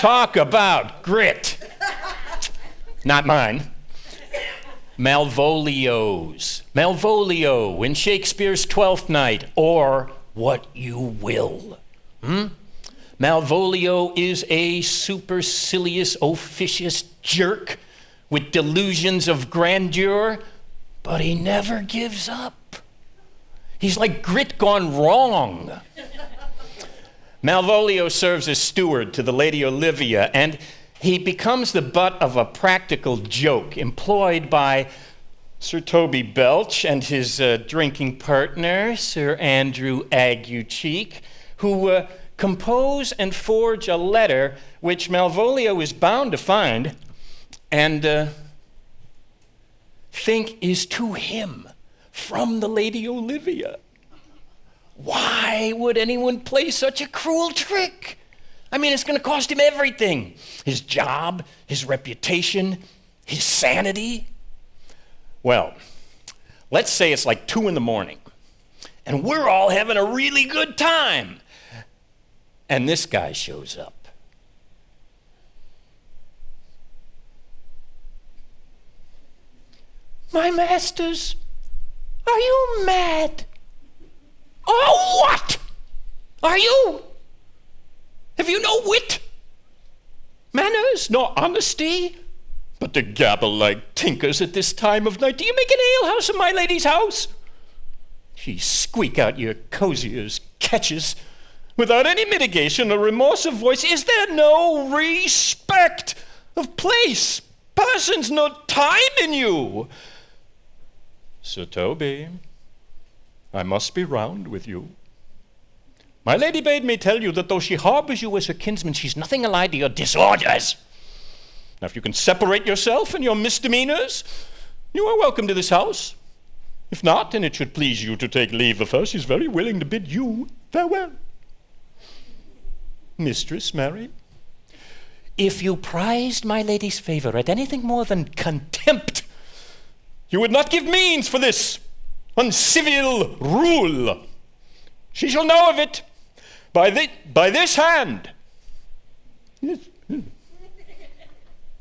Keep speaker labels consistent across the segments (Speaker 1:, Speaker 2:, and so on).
Speaker 1: Talk about grit. Not mine. Malvolio's. Malvolio in Shakespeare's Twelfth Night, or What You Will. Malvolio is a supercilious, officious jerk with delusions of grandeur, but he never gives up. He's like grit gone wrong. Malvolio serves as steward to the Lady Olivia, and he becomes the butt of a practical joke employed by Sir Toby Belch and his drinking partner, Sir Andrew Aguecheek, who compose and forge a letter which Malvolio is bound to find and think is to him from the Lady Olivia. Why would anyone play such a cruel trick? I mean, it's going to cost him everything. His job, his reputation, his sanity. Well, let's say it's like 2 a.m, and we're all having a really good time. And this guy shows up. My masters, are you mad? Oh, what? Are you? Have you no wit? Manners, nor honesty? But to gabble like tinkers at this time of night. Do you make an alehouse of my lady's house? Ye squeak out your cosier's catches without any mitigation or remorse of voice. Is there no respect of place, persons, no time in you? Sir Toby, I must be round with you. My lady bade me tell you that though she harbors you as her kinsman, she's nothing allied to your disorders. Now, if you can separate yourself and your misdemeanors, you are welcome to this house. If not, and it should please you to take leave of her, she's very willing to bid you farewell. Mistress Mary, if you prized my lady's favor at anything more than contempt, you would not give means for this uncivil rule. She shall know of it by this hand.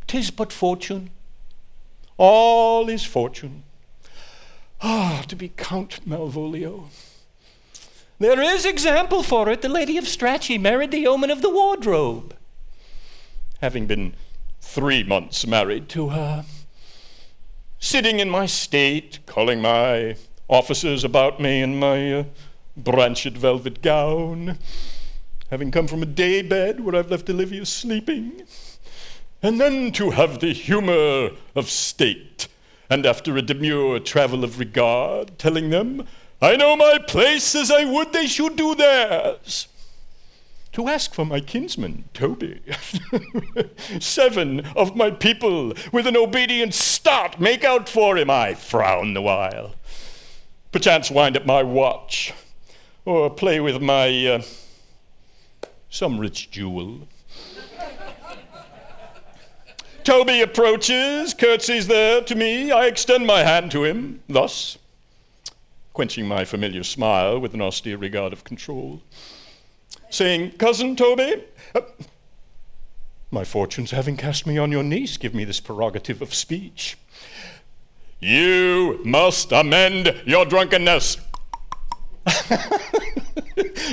Speaker 1: 'Tis but fortune. All is fortune. To be Count Malvolio. There is example for it. The Lady of Strachey married the yeoman of the wardrobe, having been 3 months married to her. Sitting in my state, calling my officers about me in my branched velvet gown, having come from a day bed where I've left Olivia sleeping, and then to have the humor of state, and after a demure travel of regard, telling them I know my place as I would they should do theirs. To ask for my kinsman, Toby. 7 of my people with an obedient start make out for him. I frown the while. Perchance wind up my watch, or play with my some rich jewel. Toby approaches, curtsies there to me. I extend my hand to him, thus, quenching my familiar smile with an austere regard of control, saying, Cousin Toby, my fortunes having cast me on your niece, give me this prerogative of speech. You must amend your drunkenness.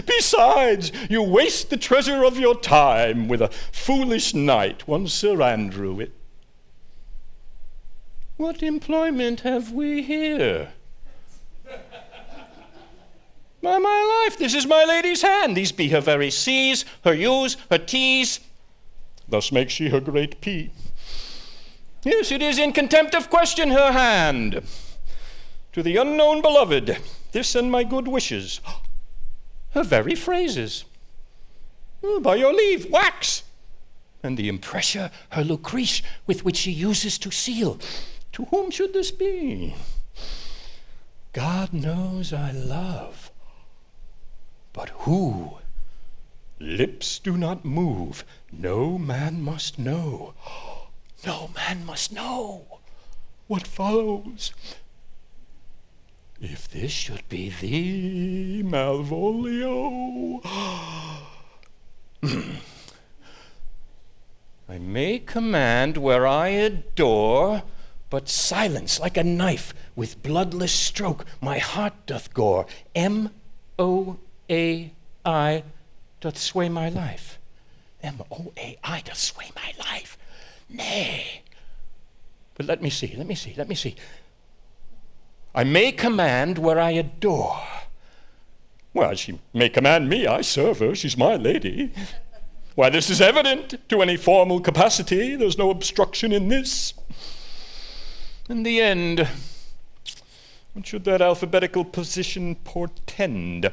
Speaker 1: Besides, you waste the treasure of your time with a foolish knight, one Sir Andrew. What employment have we here? By my life, this is my lady's hand. These be her very C's, her U's, her T's. Thus makes she her great P. Yes, it is in contempt of question her hand. To the unknown beloved, this and my good wishes. Her very phrases. By your leave, wax. And the impressure, her Lucrece, with which she uses to seal. To whom should this be? God knows I love. But who? Lips do not move. No man must know. No man must know. What follows? If this should be thee, Malvolio. I may command where I adore, but silence like a knife with bloodless stroke my heart doth gore. M-O-A-I doth sway my life. M-O-A-I doth sway my life. Nay. But let me see. I may command where I adore. Well, she may command me. I serve her. She's my lady. Why, this is evident to any formal capacity. There's no obstruction in this. In the end, what should that alphabetical position portend?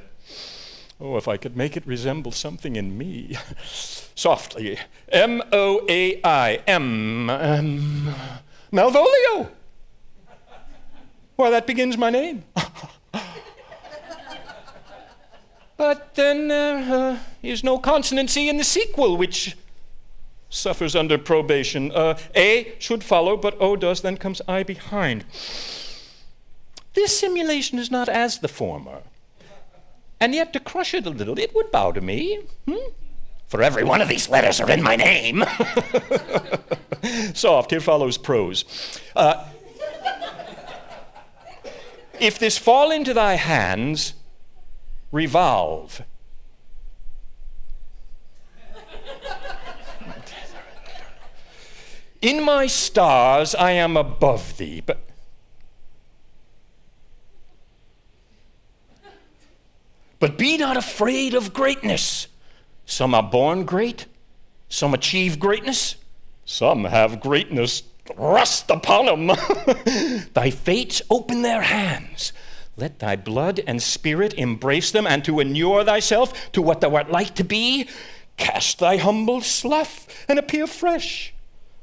Speaker 1: Oh, if I could make it resemble something in me. Softly. M-O-A-I. Malvolio. Why, that begins my name. But then there is no consonancy in the sequel, which suffers under probation. A should follow, but O does, then comes I behind. This simulation is not as the former. And yet, to crush it a little, it would bow to me. For every one of these letters are in my name. Soft, here follows prose. If this fall into thy hands, revolve. In my stars I am above thee, but be not afraid of greatness. Some are born great, some achieve greatness, some have greatness thrust upon them. Thy fates open their hands. Let thy blood and spirit embrace them, and to inure thyself to what thou art like to be, cast thy humble slough and appear fresh.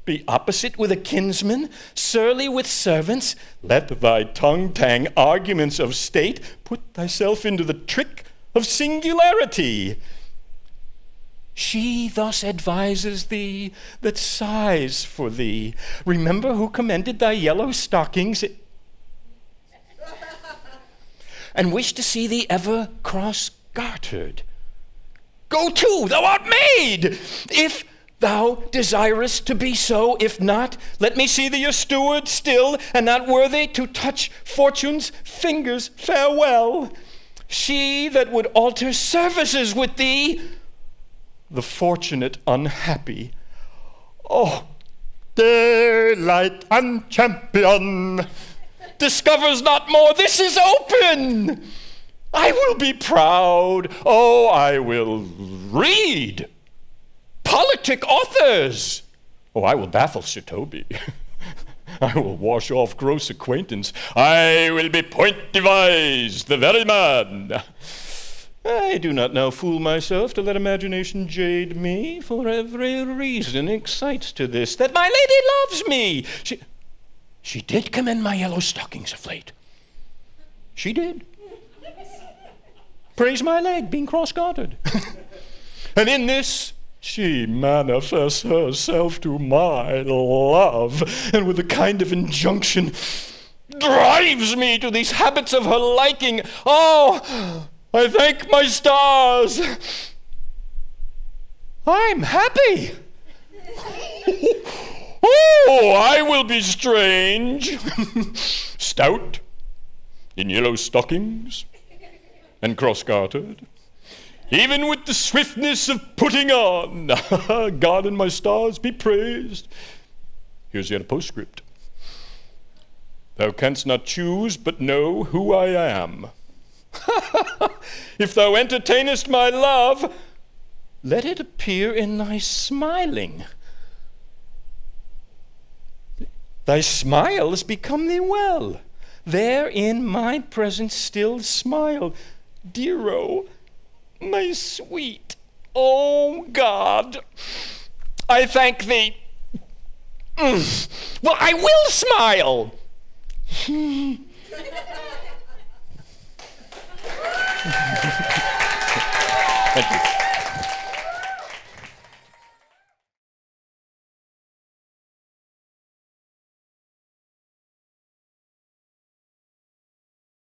Speaker 1: Be opposite with a kinsman, surly with servants. Let thy tongue tang arguments of state. Put thyself into the trick of singularity. She thus advises thee that sighs for thee. Remember who commended thy yellow stockings and wish to see thee ever cross-gartered. Go to, thou art made, if thou desirest to be so. If not, let me see thee a steward still, and not worthy to touch fortune's fingers. Farewell. She that would alter services with thee, the fortunate unhappy. Oh, daylight and champion discovers not more. This is open. I will be proud. Oh, I will read politic authors. Oh, I will baffle Sir Toby. I will wash off gross acquaintance. I will be point devised, the very man. I do not now fool myself to let imagination jade me, for every reason excites to this, that my lady loves me. She did commend my yellow stockings of late. She did. Praise my leg, being cross-gartered. And in this, she manifests herself to my love, and with a kind of injunction, drives me to these habits of her liking. Oh, I thank my stars. I'm happy. Oh, I will be strange. Stout, in yellow stockings, and cross-gartered, even with the swiftness of putting on. God and my stars be praised. Here's yet a postscript. Thou canst not choose but know who I am. If thou entertainest my love, let it appear in thy smiling. Thy smiles become thee well. There in my presence still smile. Dearo, my sweet, oh God, I thank thee. Well, I will smile. Thank you.